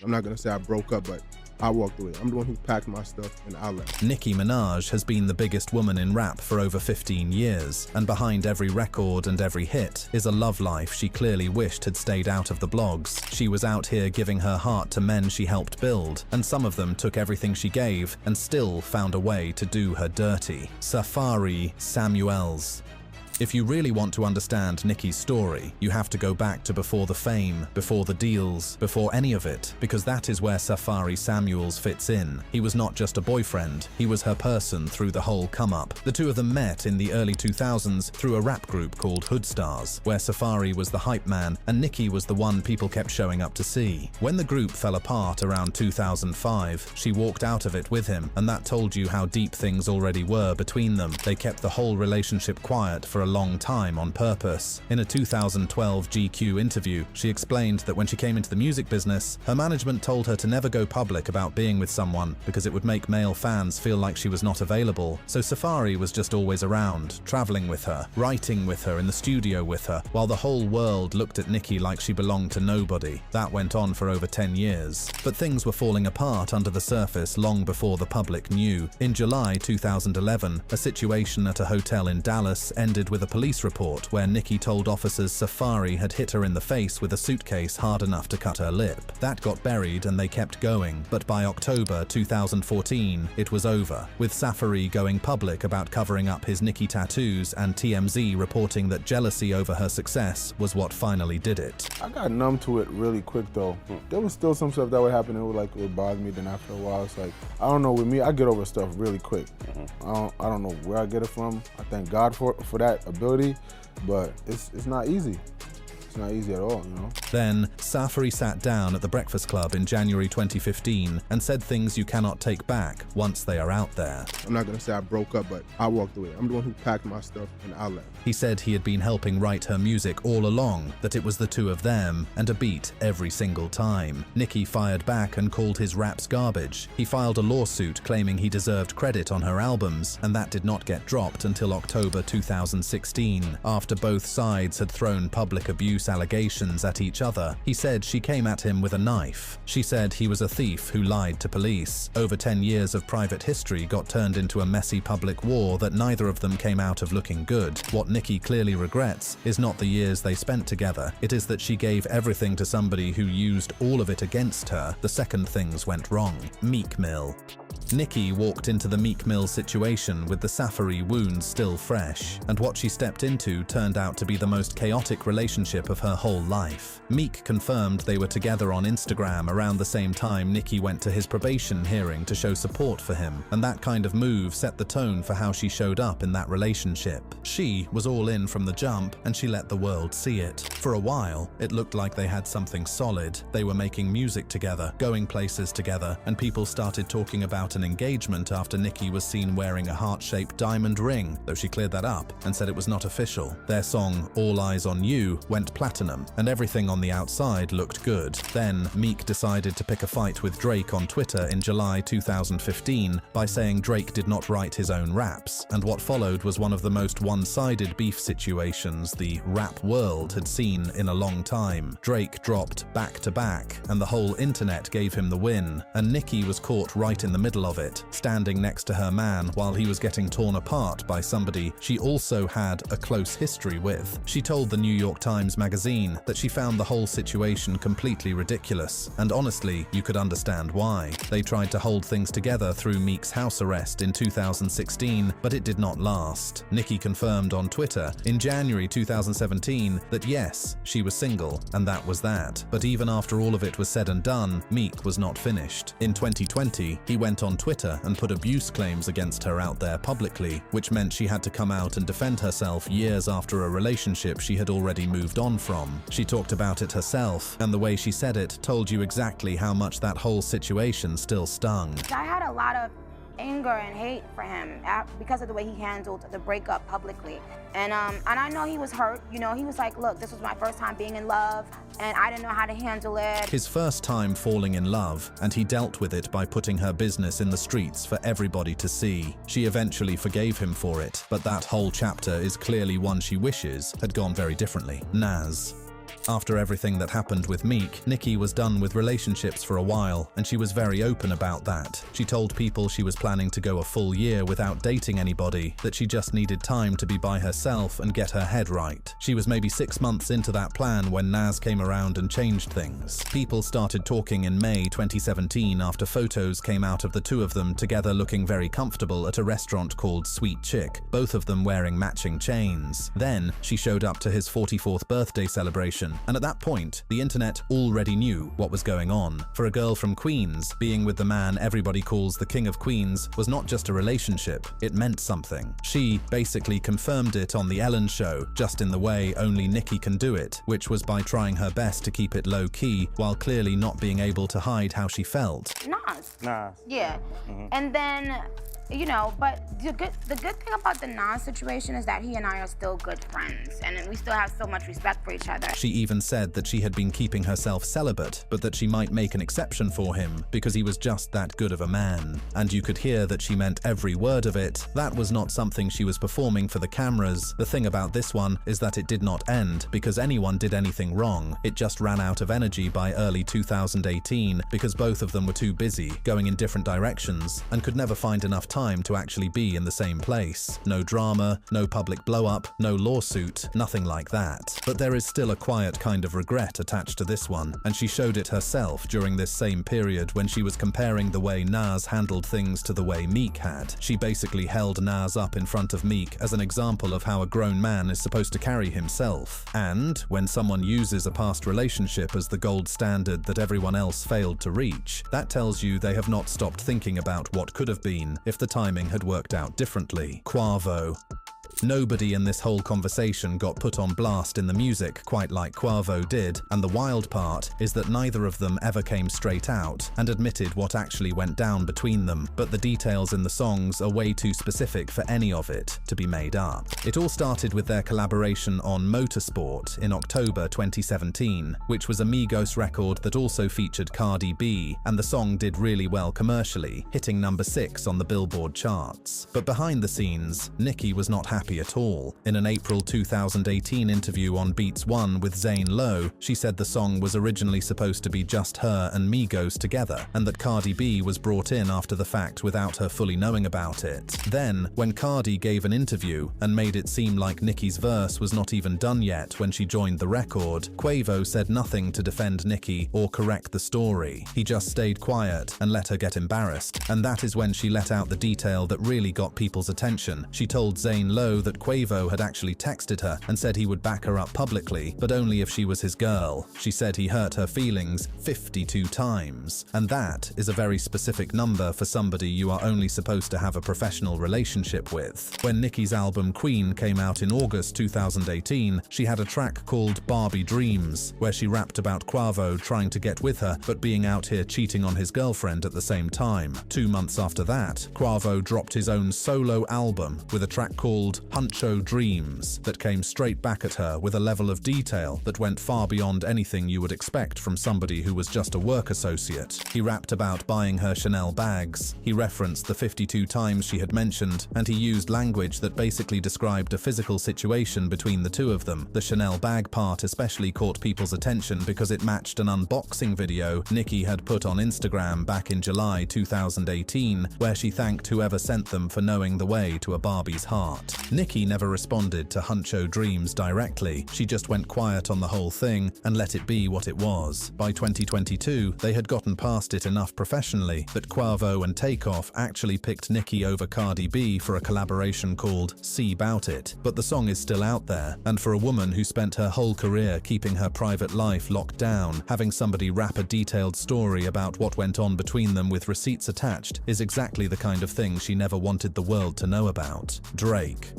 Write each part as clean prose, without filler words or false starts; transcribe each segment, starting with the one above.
I'm not gonna say I broke up, but I walked away. I'm the one who packed my stuff and I left. Nicki Minaj has been the biggest woman in rap for over 15 years, and behind every record and every hit is a love life she clearly wished had stayed out of the blogs. She was out here giving her heart to men she helped build, and some of them took everything she gave and still found a way to do her dirty. Safari Samuels. If you really want to understand Nicki's story, you have to go back to before the fame, before the deals, before any of it, because that is where Safari Samuels fits in. He was not just a boyfriend, he was her person through the whole come-up. The two of them met in the early 2000s through a rap group called Hood Stars, where Safari was the hype man and Nicki was the one people kept showing up to see. When the group fell apart around 2005, she walked out of it with him, and that told you how deep things already were between them. They kept the whole relationship quiet for a long time on purpose. In a 2012 GQ interview, she explained that when she came into the music business, her management told her to never go public about being with someone because it would make male fans feel like she was not available. So Safari was just always around, traveling with her, writing with her, in the studio with her, while the whole world looked at Nicki like she belonged to nobody. That went on for over 10 years. But things were falling apart under the surface long before the public knew. In July 2011, a situation at a hotel in Dallas ended with a police report where Nicki told officers Safari had hit her in the face with a suitcase hard enough to cut her lip. That got buried and they kept going, but by October 2014, it was over, with Safari going public about covering up his Nicki tattoos and TMZ reporting that jealousy over her success was what finally did it. I got numb to it really quick though. There was still some stuff that would happen and it would bother me, then after a while it's like, I don't know, with me, I get over stuff really quick. I don't know where I get it from. I thank God for that ability, but it's not easy. It's not easy at all, you know? Then, Safari sat down at the Breakfast Club in January 2015 and said things you cannot take back once they are out there. I'm not gonna say I broke up, but I walked away. I'm the one who packed my stuff and I left. He said he had been helping write her music all along, that it was the two of them and a beat every single time. Nicki fired back and called his raps garbage. He filed a lawsuit claiming he deserved credit on her albums, and that did not get dropped until October 2016, after both sides had thrown public abuse allegations at each other. He said she came at him with a knife. She said he was a thief who lied to police. Over 10 years of private history got turned into a messy public war that neither of them came out of looking good. What Nicki clearly regrets is not the years they spent together. It is that she gave everything to somebody who used all of it against her the second things went wrong. Meek Mill. Nicki walked into the Meek Mill situation with the Safari wounds still fresh, and what she stepped into turned out to be the most chaotic relationship of her whole life. Meek confirmed they were together on Instagram around the same time Nicki went to his probation hearing to show support for him, and that kind of move set the tone for how she showed up in that relationship. She was all in from the jump, and she let the world see it. For a while, it looked like they had something solid. They were making music together, going places together, and people started talking about an engagement after Nicki was seen wearing a heart-shaped diamond ring, though she cleared that up and said it was not official. Their song All Eyes on You went platinum, and everything on the outside looked good. Then Meek decided to pick a fight with Drake on Twitter in July 2015 by saying Drake did not write his own raps, and what followed was one of the most one-sided beef situations the rap world had seen in a long time. Drake dropped Back to Back, and the whole internet gave him the win, and Nicki was caught right in the middle of it, standing next to her man while he was getting torn apart by somebody she also had a close history with. She told the New York Times magazine that she found the whole situation completely ridiculous, and honestly, you could understand why. They tried to hold things together through Meek's house arrest in 2016, but it did not last. Nicki confirmed on Twitter in January 2017 that yes, she was single, and that was that. But even after all of it was said and done, Meek was not finished. In 2020, he went on Twitter and put abuse claims against her out there publicly, which meant she had to come out and defend herself years after a relationship she had already moved on from. She talked about it herself, and the way she said it told you exactly how much that whole situation still stung. I had a lot of anger and hate for him because of the way he handled the breakup publicly. And I know he was hurt. You know, he was like, look, this was my first time being in love, and I didn't know how to handle it. His first time falling in love, and he dealt with it by putting her business in the streets for everybody to see. She eventually forgave him for it, but that whole chapter is clearly one she wishes had gone very differently. Nas. After everything that happened with Meek, Nicki was done with relationships for a while, and she was very open about that. She told people she was planning to go a full year without dating anybody, that she just needed time to be by herself and get her head right. She was maybe 6 months into that plan when Nas came around and changed things. People started talking in May 2017 after photos came out of the two of them together looking very comfortable at a restaurant called Sweet Chick, both of them wearing matching chains. Then, she showed up to his 44th birthday celebration, and at that point, the internet already knew what was going on. For a girl from Queens, being with the man everybody calls the King of Queens was not just a relationship, it meant something. She basically confirmed it on The Ellen Show, just in the way only Nicki can do it, which was by trying her best to keep it low-key while clearly not being able to hide how she felt. Nas. Yeah. And then, you know, but the good thing about the Nas situation is that he and I are still good friends, and we still have so much respect for each other. She even said that she had been keeping herself celibate, but that she might make an exception for him because he was just that good of a man. And you could hear that she meant every word of it. That was not something she was performing for the cameras. The thing about this one is that it did not end because anyone did anything wrong. It just ran out of energy by early 2018 because both of them were too busy, going in different directions, and could never find enough time to actually be in the same place. No drama, no public blow-up, no lawsuit, nothing like that. But there is still a quiet kind of regret attached to this one, and she showed it herself during this same period when she was comparing the way Nas handled things to the way Meek had. She basically held Nas up in front of Meek as an example of how a grown man is supposed to carry himself. And when someone uses a past relationship as the gold standard that everyone else failed to reach, that tells you they have not stopped thinking about what could have been if the timing had worked out differently. Quavo. Nobody in this whole conversation got put on blast in the music quite like Quavo did, and the wild part is that neither of them ever came straight out and admitted what actually went down between them, but the details in the songs are way too specific for any of it to be made up. It all started with their collaboration on Motorsport in October 2017, which was a Migos record that also featured Cardi B, and the song did really well commercially, hitting number 6 on the Billboard charts. But behind the scenes, Nicki was not happy at all. In an April 2018 interview on Beats One with Zane Lowe, she said the song was originally supposed to be just her and Migos together, and that Cardi B was brought in after the fact without her fully knowing about it. Then, when Cardi gave an interview and made it seem like Nicki's verse was not even done yet when she joined the record, Quavo said nothing to defend Nicki or correct the story. He just stayed quiet and let her get embarrassed, and that is when she let out the detail that really got people's attention. She told Zane Lowe that Quavo had actually texted her and said he would back her up publicly, but only if she was his girl. She said he hurt her feelings 52 times, and that is a very specific number for somebody you are only supposed to have a professional relationship with. When Nicki's album Queen came out in August 2018, she had a track called Barbie Dreams, where she rapped about Quavo trying to get with her but being out here cheating on his girlfriend at the same time. 2 months after that, Quavo dropped his own solo album with a track called Huncho Dreams that came straight back at her with a level of detail that went far beyond anything you would expect from somebody who was just a work associate. He rapped about buying her Chanel bags, he referenced the 52 times she had mentioned, and he used language that basically described a physical situation between the two of them. The Chanel bag part especially caught people's attention because it matched an unboxing video Nicki had put on Instagram back in July 2018, where she thanked whoever sent them for knowing the way to a Barbie's heart. Nicki never responded to Huncho Dreams directly, she just went quiet on the whole thing and let it be what it was. By 2022, they had gotten past it enough professionally that Quavo and Takeoff actually picked Nicki over Cardi B for a collaboration called See Bout It, but the song is still out there, and for a woman who spent her whole career keeping her private life locked down, having somebody rap a detailed story about what went on between them with receipts attached is exactly the kind of thing she never wanted the world to know about. Drake.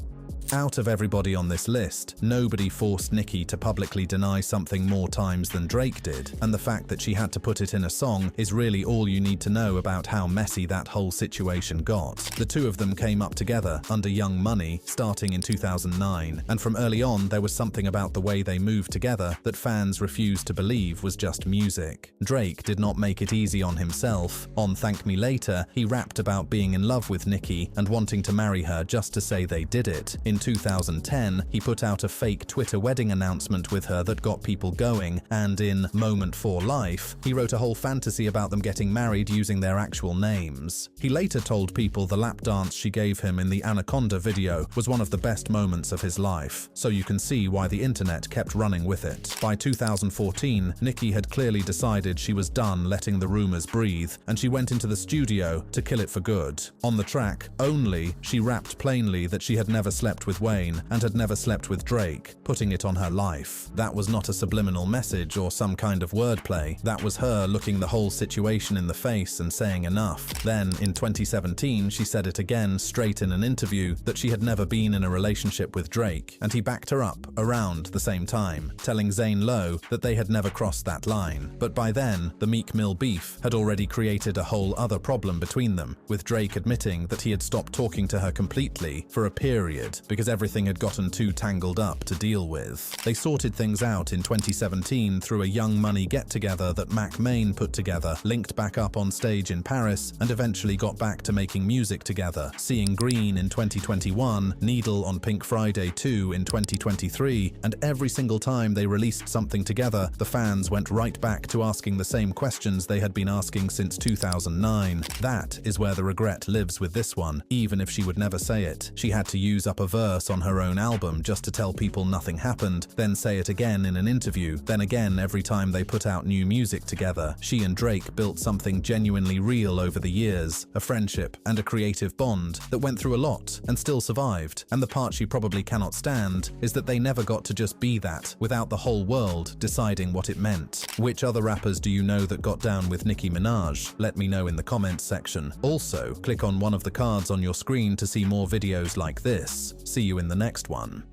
Out of everybody on this list, nobody forced Nicki to publicly deny something more times than Drake did, and the fact that she had to put it in a song is really all you need to know about how messy that whole situation got. The two of them came up together under Young Money starting in 2009, and from early on there was something about the way they moved together that fans refused to believe was just music. Drake did not make it easy on himself. On Thank Me Later, he rapped about being in love with Nicki and wanting to marry her just to say they did it. In in 2010, he put out a fake Twitter wedding announcement with her that got people going, and in Moment for Life, he wrote a whole fantasy about them getting married using their actual names. He later told people the lap dance she gave him in the Anaconda video was one of the best moments of his life, so you can see why the internet kept running with it. By 2014, Nicki had clearly decided she was done letting the rumors breathe, and she went into the studio to kill it for good. On the track, Only, she rapped plainly that she had never slept with Wayne and had never slept with Drake, putting it on her life. That was not a subliminal message or some kind of wordplay. That was her looking the whole situation in the face and saying enough. Then, in 2017, she said it again straight in an interview that she had never been in a relationship with Drake, and he backed her up around the same time, telling Zane Lowe that they had never crossed that line. But by then, the Meek Mill beef had already created a whole other problem between them, with Drake admitting that he had stopped talking to her completely for a period because everything had gotten too tangled up to deal with. They sorted things out in 2017 through a Young Money get-together that Mac Main put together, linked back up on stage in Paris, and eventually got back to making music together. Seeing Green in 2021, Needle on Pink Friday 2 in 2023, and every single time they released something together, the fans went right back to asking the same questions they had been asking since 2009. That is where the regret lives with this one, even if she would never say it. She had to use up a verse on her own album just to tell people nothing happened, then say it again in an interview, then again every time they put out new music together. She and Drake built something genuinely real over the years, a friendship and a creative bond that went through a lot and still survived. And the part she probably cannot stand is that they never got to just be that without the whole world deciding what it meant. Which other rappers do you know that got down with Nicki Minaj? Let me know in the comments section. Also, click on one of the cards on your screen to see more videos like this. See you in the next one.